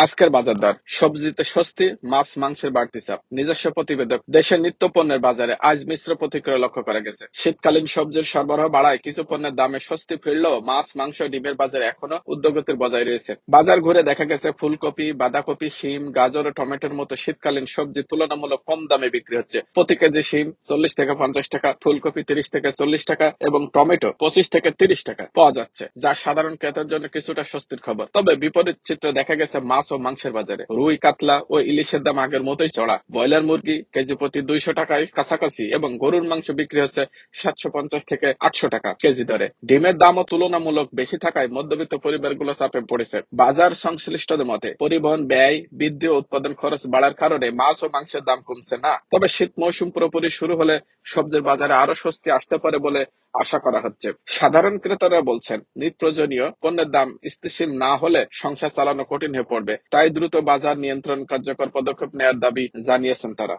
আজকের বাজার দর সবজিতে স্বস্তি, মাছ মাংসের বাড়তি চাপ। নিজস্ব প্রতিবেদক। দেশের নিত্য পণ্যের বাজারে আজ মিশ্র প্রতিক্রিয়া লক্ষ্য করা গেছে। শীতকালীন সবজির সরবরাহ বাড়ায় কিছু পণ্যের দামে স্বস্তি ফিরলেও মাছ মাংস ডিমের বাজারে এখনো উদ্যোগতির বজায় রয়েছে। বাজার ঘুরে দেখা গেছে ফুলকপি, বাঁধাকপি, শিম, গাজর ও টমেটোর মতো শীতকালীন সবজি তুলনামূলক কম দামে বিক্রি হচ্ছে। প্রতি কেজি শিম 40 থেকে 50 টাকা, ফুলকপি 30 থেকে 40 টাকা এবং টমেটো 25 থেকে 30 টাকা পাওয়া যাচ্ছে, যা সাধারণ ক্রেতার জন্য কিছুটা স্বস্তির খবর। তবে বিপরীত চিত্র দেখা গেছে মাছ ও মাংসের বাজারে। রুই, কাতলা ও ইলিশের দাম আগের মতোই চড়া। ব্রয়লার মুরগি কেজি প্রতি 200 টাকায় কাছাকাছি এবং গরুর মাংস বিক্রি হচ্ছে 750 থেকে 800 টাকা কেজি দরে। ডিমের দামও তুলনামূলক বেশি থাকায় মধ্যবিত্ত পরিবারগুলো চাপে পড়েছে। বাজার সংশ্লিষ্টদের মতে পরিবহন ব্যয় বৃদ্ধি ও উৎপাদন খরচ বাড়ার কারণে মাছ ও মাংসের দাম কমছে না। তবে শীত মৌসুম পুরোপুরি শুরু হলে সবজির বাজারে আরো স্বস্তি আসতে পারে বলে আশা করা হচ্ছে। সাধারণ ক্রেতারা বলছেন, নিত্য প্রয়োজনীয় পণ্যের দাম স্থিতিশীল না হলে সংসার চালানো কঠিন হয়ে পড়বে। তাই দ্রুত বাজার নিয়ন্ত্রণ কার্যকর পদক্ষেপ নেওয়ার দাবি জানিয়েছেন তারা।